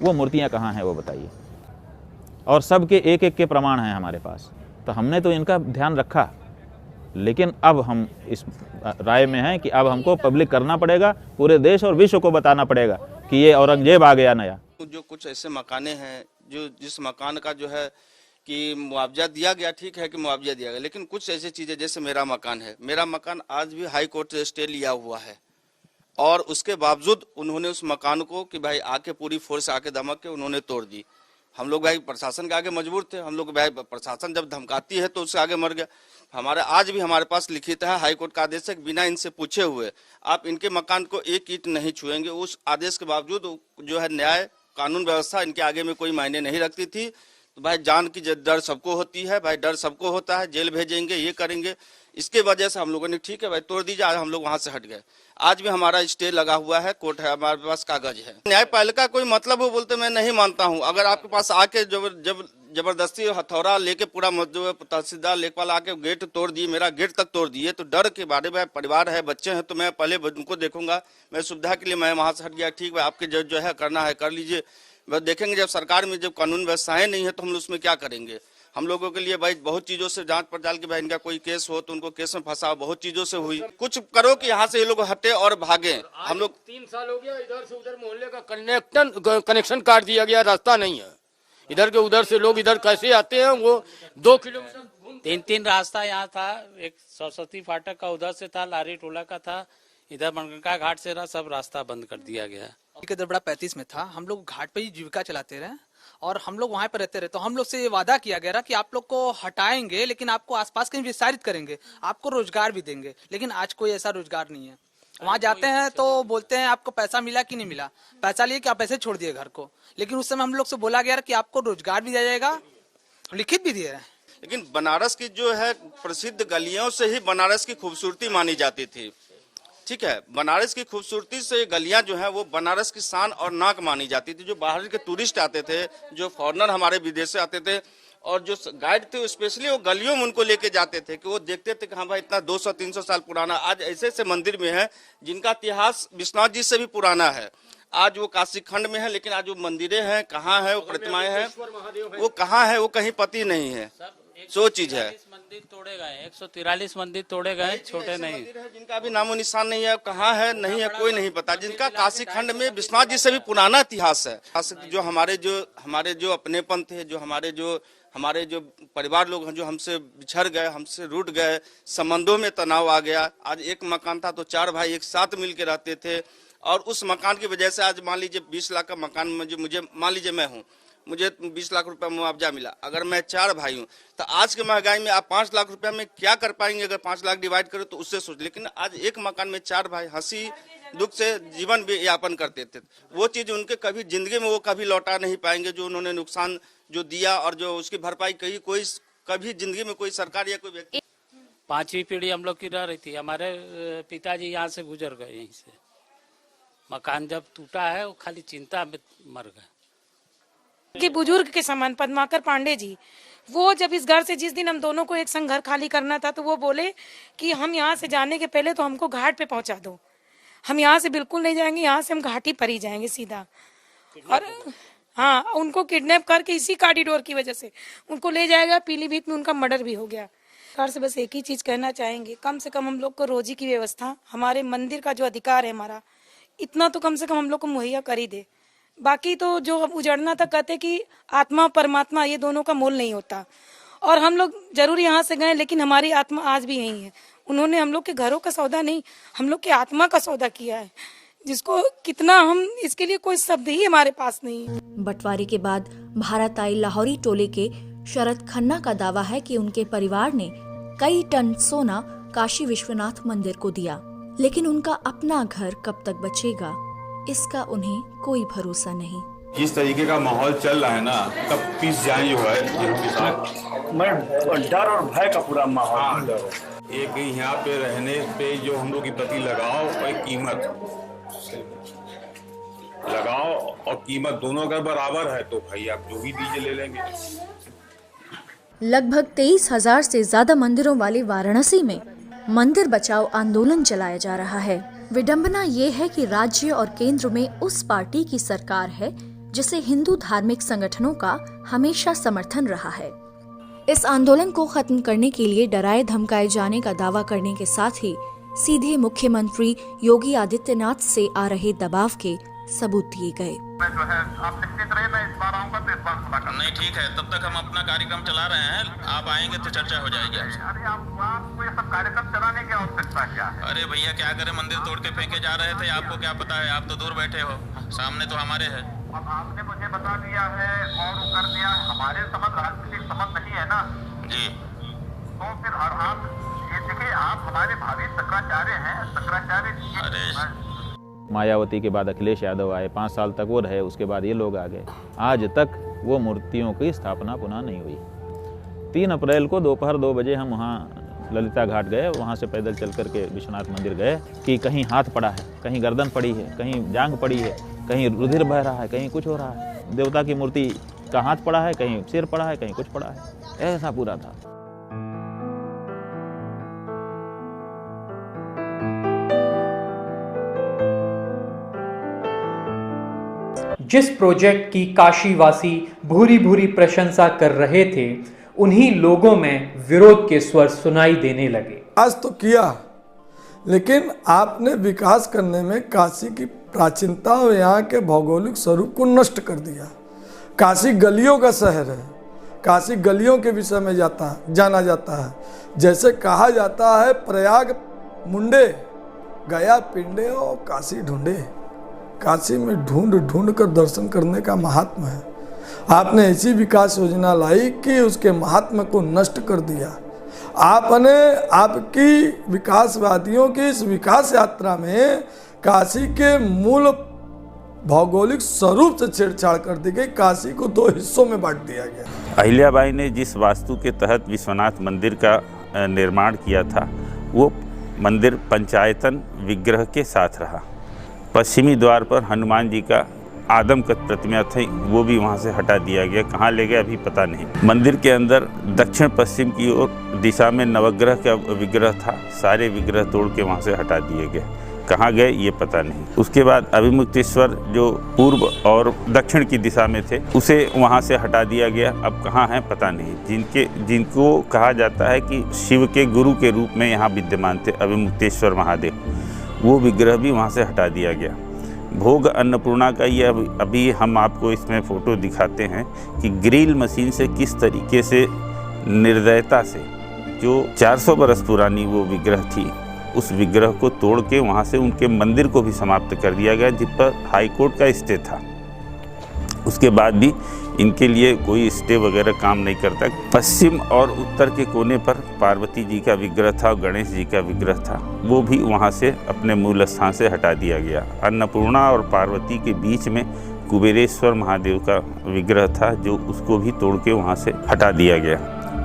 वो मूर्तियाँ कहाँ हैं वो बताइए। और सबके एक एक के प्रमाण हैं हमारे पास। तो हमने तो इनका ध्यान रखा, लेकिन अब हम इस राय में हैं कि अब हमको पब्लिक करना पड़ेगा, पूरे देश और विश्व को बताना पड़ेगा कि ये औरंगजेब आ गया नया। जो कुछ ऐसे मकाने हैं जो जिस मकान का जो है कि मुआवजा दिया गया, ठीक है कि मुआवजा दिया गया, लेकिन कुछ ऐसी चीज़ें जैसे मेरा मकान है, मेरा मकान आज भी हाई कोर्ट से स्टे लिया हुआ है और उसके बावजूद उन्होंने उस मकान को कि भाई आके पूरी फोर्स आके धमक के उन्होंने तोड़ दी। हम लोग भाई प्रशासन के आगे मजबूर थे, हम लोग भाई प्रशासन जब धमकाती है तो उससे आगे मर गया। हमारे आज भी हमारे पास लिखित है हाई कोर्ट का आदेश है, बिना इनसे पूछे हुए आप इनके मकान को एक ईंट नहीं छुएंगे। उस आदेश के बावजूद जो है न्याय कानून व्यवस्था इनके आगे में कोई मायने नहीं रखती थी। तो भाई जान की डर सबको होती है, भाई डर सबको होता है, जेल भेजेंगे ये करेंगे, इसके वजह से हम लोगों ने ठीक है भाई तोड़ दीजिए, आज हम लोग वहां से हट गए। आज भी हमारा स्टे लगा हुआ है, कोर्ट है, हमारे पास कागज है। न्यायपालिका कोई मतलब हो बोलते मैं नहीं मानता हूँ। अगर आपके पास आके जब जबरदस्ती हथौड़ा लेके पूरा जो तहसीलदार लेखपाल आके गेट तोड़ दिए, मेरा गेट तक तोड़ दिए, तो डर के बारे में परिवार है, बच्चे हैं, तो मैं पहले उनको देखूंगा। मैं सुविधा के लिए मैं वहां से हट गया, ठीक है आपके जो है करना है कर लीजिए, बस देखेंगे। जब सरकार में जब कानून व्यवस्थाएं नहीं है तो हम लोग उसमें क्या करेंगे। हम लोगों के लिए भाई बहुत चीजों से जांच पड़ताल की, भाई इनका कोई केस हो तो उनको केस में फंसा, बहुत चीजों से हुई। कुछ करो कि यहाँ से ये लोग हटे और भागे। हम लोग 3 साल हो गया, इधर से उधर मोहल्ले का कनेक्शन काट दिया गया, रास्ता नहीं है। इधर के उधर से लोग इधर कैसे आते हैं, वो 2 किलोमीटर 3 रास्ता यहाँ था। एक सरस्वती फाटक का उधर से था, लारी टोला का था, इधर मनगंगा घाट से रहा, सब रास्ता बंद कर दिया गया। दरबड़ा 35 में था, हम लोग घाट पे ही जीविका चलाते रहे और हम लोग वहाँ पे रहते रहे। तो हम लोग से ये वादा किया गया कि आप लोग को हटाएंगे, लेकिन आपको आसपास कहीं विस्तारित करेंगे, आपको रोजगार भी देंगे। लेकिन आज कोई ऐसा रोजगार नहीं है। वहाँ जाते हैं तो बोलते हैं आपको पैसा मिला कि नहीं मिला, पैसा लिए कि आप ऐसे छोड़ दिए घर को। लेकिन उस समय हम लोग से बोला गया कि आपको रोजगार भी दिया जाएगा, लिखित भी दिए रहे। लेकिन बनारस की जो है प्रसिद्ध गलियों से ही बनारस की खूबसूरती मानी जाती थी, ठीक है। बनारस की खूबसूरती से गलियां जो है वो बनारस की शान और नाक मानी जाती थी। जो बाहर के टूरिस्ट आते थे, जो फॉरेनर हमारे विदेश से आते थे, और जो गाइड थे स्पेशली वो गलियों में उनको लेके जाते थे कि वो देखते थे कि हाँ भाई इतना 200-300 साल पुराना। आज ऐसे ऐसे मंदिर में है जिनका इतिहास विश्वनाथ जी से भी पुराना है। आज वो काशी खंड में है, लेकिन आज वो मंदिरें हैं कहाँ है, वो प्रतिमाएं हैं वो कहाँ है, वो कहीं पति नहीं है। सो चीज है। मंदिर तोड़े गए, 143 मंदिर तोड़े गए, छोटे नहीं, जिनका भी नामो निशान नहीं है, कहाँ है नहीं है कोई नहीं पता, जिनका काशी खंड में विश्वनाथ जी से भी पुराना इतिहास है। जो हमारे जो अपनेपन थे, जो हमारे जो परिवार लोग हैं, जो हमसे बिछड़ गए, हमसे रूठ गए, संबंधों में तनाव आ गया। आज एक मकान था तो 4 भाई एक साथ मिल के रहते थे, और उस मकान की वजह से आज मान लीजिए 20 लाख का मकान मुझे मान लीजिए मैं हूँ, मुझे 20 लाख रुपया मुआवजा मिला। अगर मैं 4 भाई हूँ तो आज के महंगाई में आप 5 लाख रुपया में क्या कर पाएंगे। अगर 5 लाख डिवाइड करो तो उससे सोच, लेकिन आज एक मकान में 4 भाई हंसी दुख से जीवन भी यापन करते थे। वो चीज उनके कभी जिंदगी में वो कभी लौटा नहीं पाएंगे, जो उन्होंने नुकसान जो दिया और जो उसकी भरपाई कोई कभी जिंदगी में कोई सरकार या कोई व्यक्ति। 5वीं पीढ़ी हम लोग की रह रही थी। हमारे पिताजी यहाँ से गुजर गए, यहीं से मकान जब टूटा है वो खाली चिंता में मर गए। कि बुजुर्ग के समान पद्माकर पांडे जी, वो जब इस घर से जिस दिन हम दोनों को एक संग घर खाली करना था तो वो बोले कि हम यहाँ से जाने के पहले तो हमको घाट पे पहुँचा दो, हम यहाँ से बिल्कुल नहीं जाएंगे, यहाँ से हम घाटी पर ही जाएंगे सीधा। और हाँ, उनको किडनैप करके इसी कॉरिडोर की वजह से उनको ले जाएगा। पीलीभीत में उनका मर्डर भी हो गया। सरकार से बस एक ही चीज कहना चाहेंगे, कम से कम हम लोग को रोजी की व्यवस्था, हमारे मंदिर का जो अधिकार है हमारा, इतना तो कम से कम हम लोग को मुहैया कर ही दे। बाकी तो जो उजड़ना था, कहते कि आत्मा परमात्मा ये दोनों का मोल नहीं होता। और हम लोग जरूर यहाँ से गए, लेकिन हमारी आत्मा आज भी यही है। उन्होंने हम लोग के घरों का सौदा नहीं, हम लोग के आत्मा का सौदा किया है, जिसको कितना हम इसके लिए कोई शब्द ही हमारे पास नहीं है। बंटवारे के बाद भारत आई लाहौरी टोले के शरद खन्ना का दावा है कि उनके परिवार ने कई टन सोना काशी विश्वनाथ मंदिर को दिया, लेकिन उनका अपना घर कब तक बचेगा इसका उन्हें कोई भरोसा नहीं। जिस तरीके का माहौल चल रहा है ना, कब पिस जाए जो है, मैं डर और भय का पूरा माहौल। एक यहाँ पे रहने पे जो हम लोग की प्रति लगाओ और कीमत लगाओ और कीमत दोनों अगर बराबर है तो भाई आप जो भी दीजिए ले लेंगे। लगभग 23,000 से ज्यादा मंदिरों वाली वाराणसी में मंदिर बचाओ आंदोलन चलाया जा रहा है। विडंबना ये है कि राज्य और केंद्र में उस पार्टी की सरकार है जिसे हिंदू धार्मिक संगठनों का हमेशा समर्थन रहा है। इस आंदोलन को खत्म करने के लिए डराए धमकाए जाने का दावा करने के साथ ही सीधे मुख्यमंत्री योगी आदित्यनाथ से आ रहे दबाव के सबूत दिए गए। नहीं, ठीक है, तब तक हम अपना कार्यक्रम चला रहे हैं, आप आएंगे तो चर्चा हो जाएगी। अरे आपको ये सब कार्यक्रम चलाने की आवश्यकता क्या है? अरे भैया क्या करें, मंदिर तोड़ के फेंके जा रहे थे, आपको क्या पता है, आप तो दूर बैठे हो, सामने तो हमारे है। अब आपने मुझे बता दिया है और वो कर दिया, हमारे समझ राजनीतिक समझ नहीं है ना जी। तो फिर और आप ये देखिए, आप हमारे भावी शंकराचार्य हैं, शंकराचार्य जी। अरे मायावती के बाद अखिलेश यादव आए, 5 साल तक वो रहे, उसके बाद ये लोग आ गए, आज तक वो मूर्तियों की स्थापना पुनः नहीं हुई। 3 अप्रैल को दोपहर 2 बजे हम वहाँ ललिता घाट गए, वहाँ से पैदल चल कर के विश्वनाथ मंदिर गए कि कहीं हाथ पड़ा है, कहीं गर्दन पड़ी है, कहीं जांघ पड़ी है, कहीं रुधिर बह रहा है, कहीं कुछ हो रहा है, देवता की मूर्ति का हाथ पड़ा है, कहीं सिर पड़ा है, कहीं कुछ पड़ा है, ऐसा पूरा था। जिस प्रोजेक्ट की काशीवासी भूरी भूरी प्रशंसा कर रहे थे, उन्हीं लोगों में विरोध के स्वर सुनाई देने लगे। आज तो किया, लेकिन आपने विकास करने में काशी की प्राचीनता और यहाँ के भौगोलिक स्वरूप को नष्ट कर दिया। काशी गलियों का शहर है, काशी गलियों के विषय में जाना जाता है। जैसे कहा जाता है, प्रयाग मुंडे, गया पिंडे और काशी ढूंढे। काशी में ढूंढ ढूंढ कर दर्शन करने का महात्मा है। आपने ऐसी विकास योजना लाई कि उसके महात्मा को नष्ट कर दिया। आपने आपकी विकासवादियों की इस विकास यात्रा में काशी के मूल भौगोलिक स्वरूप से छेड़छाड़ कर दी गई। काशी को 2 हिस्सों में बांट दिया गया। अहिल्याबाई ने जिस वास्तु के तहत विश्वनाथ मंदिर का निर्माण किया था, वो मंदिर पंचायतन विग्रह के साथ रहा। पश्चिमी द्वार पर हनुमान जी का आदमकद प्रतिमा थी, वो भी वहाँ से हटा दिया गया। कहाँ ले गया अभी पता नहीं। मंदिर के अंदर दक्षिण पश्चिम की ओर दिशा में नवग्रह का विग्रह था, सारे विग्रह तोड़ के वहाँ से हटा दिए गए। कहाँ गए ये पता नहीं। उसके बाद अभिमुक्तेश्वर जो पूर्व और दक्षिण की दिशा में थे, उसे वहाँ से हटा दिया गया। अब कहाँ है पता नहीं। जिनको कहा जाता है कि शिव के गुरु के रूप में यहाँ विद्यमान थे अभिमुक्तेश्वर महादेव, वो विग्रह भी वहाँ से हटा दिया गया। भोग अन्नपूर्णा का ये अभी हम आपको इसमें फ़ोटो दिखाते हैं कि ग्रिल मशीन से किस तरीके से निर्दयता से, जो 400 बरस पुरानी वो विग्रह थी, उस विग्रह को तोड़ के वहाँ से उनके मंदिर को भी समाप्त कर दिया गया, जिस पर हाई कोर्ट का स्टे था। उसके बाद भी इनके लिए कोई स्टे वगैरह काम नहीं करता। पश्चिम और उत्तर के कोने पर पार्वती जी का विग्रह था और गणेश जी का विग्रह था, वो भी वहाँ से अपने मूल स्थान से हटा दिया गया। अन्नपूर्णा और पार्वती के बीच में कुबेरेश्वर महादेव का विग्रह था, जो उसको भी तोड़ के वहाँ से हटा दिया गया।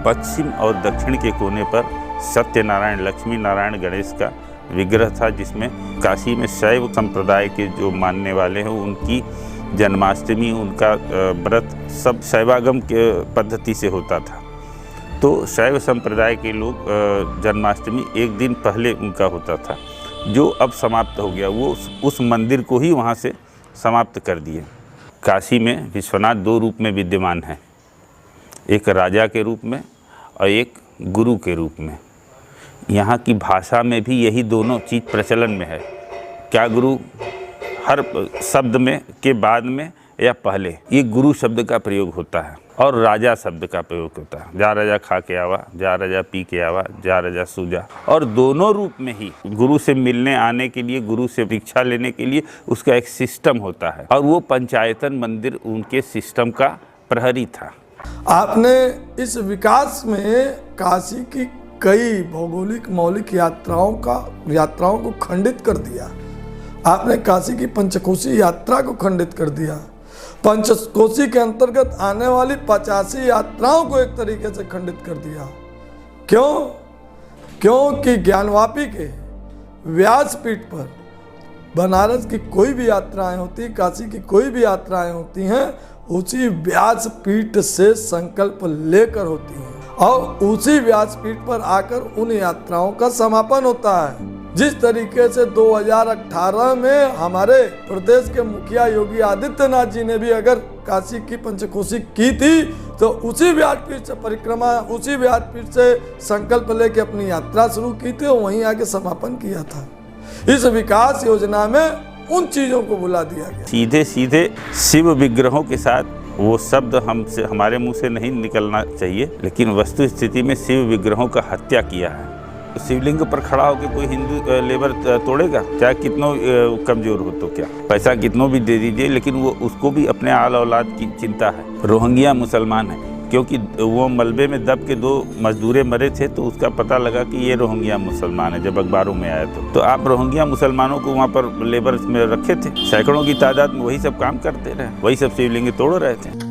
पश्चिम और दक्षिण के कोने पर सत्यनारायण लक्ष्मी नारायण गणेश का विग्रह था, जिसमें काशी में शैव संप्रदाय के जो मानने वाले हैं उनकी जन्माष्टमी, उनका व्रत सब शैवागम के पद्धति से होता था। तो शैव संप्रदाय के लोग जन्माष्टमी 1 दिन पहले उनका होता था, जो अब समाप्त हो गया। वो उस मंदिर को ही वहाँ से समाप्त कर दिए। काशी में विश्वनाथ 2 रूप में विद्यमान है, एक राजा के रूप में और एक गुरु के रूप में। यहाँ की भाषा में भी यही दोनों चीज़ प्रचलन में है। क्या गुरु हर शब्द में के बाद में या पहले ये गुरु शब्द का प्रयोग होता है और राजा शब्द का प्रयोग होता है। जा राजा खा के आवा, जा राजा पी के आवा, जा राजा सूजा। और दोनों रूप में ही गुरु से मिलने आने के लिए, गुरु से भिक्षा लेने के लिए उसका एक सिस्टम होता है, और वो पंचायतन मंदिर उनके सिस्टम का प्रहरी था। आपने इस विकास में काशी की कई भौगोलिक मौलिक यात्राओं को खंडित कर दिया। आपने काशी की पंचकोशी यात्रा को खंडित कर दिया। पंचकोशी के अंतर्गत आने वाली 85 यात्राओं को एक तरीके से खंडित कर दिया। क्योंकि ज्ञानवापी के व्यासपीठ पर बनारस की कोई भी यात्राएं होती, काशी की कोई भी यात्राएं होती हैं, उसी व्यासपीठ से संकल्प लेकर होती हैं और उसी व्यासपीठ पर आकर उन यात्राओं का समापन होता है। जिस तरीके से 2018 में हमारे प्रदेश के मुखिया योगी आदित्यनाथ जी ने भी अगर काशी की पंचकोशी की थी तो उसी व्यासपीठ से परिक्रमा, उसी व्यासपीठ से संकल्प लेके अपनी यात्रा शुरू की थी और वहीं आके समापन किया था। इस विकास योजना में उन चीजों को भुला दिया गया। सीधे सीधे शिव विग्रहों के साथ वो शब्द हमसे, हमारे मुंह से नहीं निकलना चाहिए, लेकिन वस्तु स्थिति में शिव विग्रहों का हत्या किया है। शिवलिंग पर खड़ा होकर कोई हिंदू लेबर तोड़ेगा? चाहे कितनों कमजोर हो तो क्या, पैसा कितनों भी दे दीजिए, लेकिन वो उसको भी अपने आल औलाद की चिंता है। रोहिंग्या मुसलमान है, क्योंकि वो मलबे में दब के 2 मजदूरें मरे थे तो उसका पता लगा कि ये रोहिंग्या मुसलमान है जब अखबारों में आया तो आप रोहिंग्या मुसलमानों को वहाँ पर लेबर में रखे थे, सैकड़ों की तादाद में वही सब काम करते रहे, वही सब शिवलिंग तोड़ रहे थे।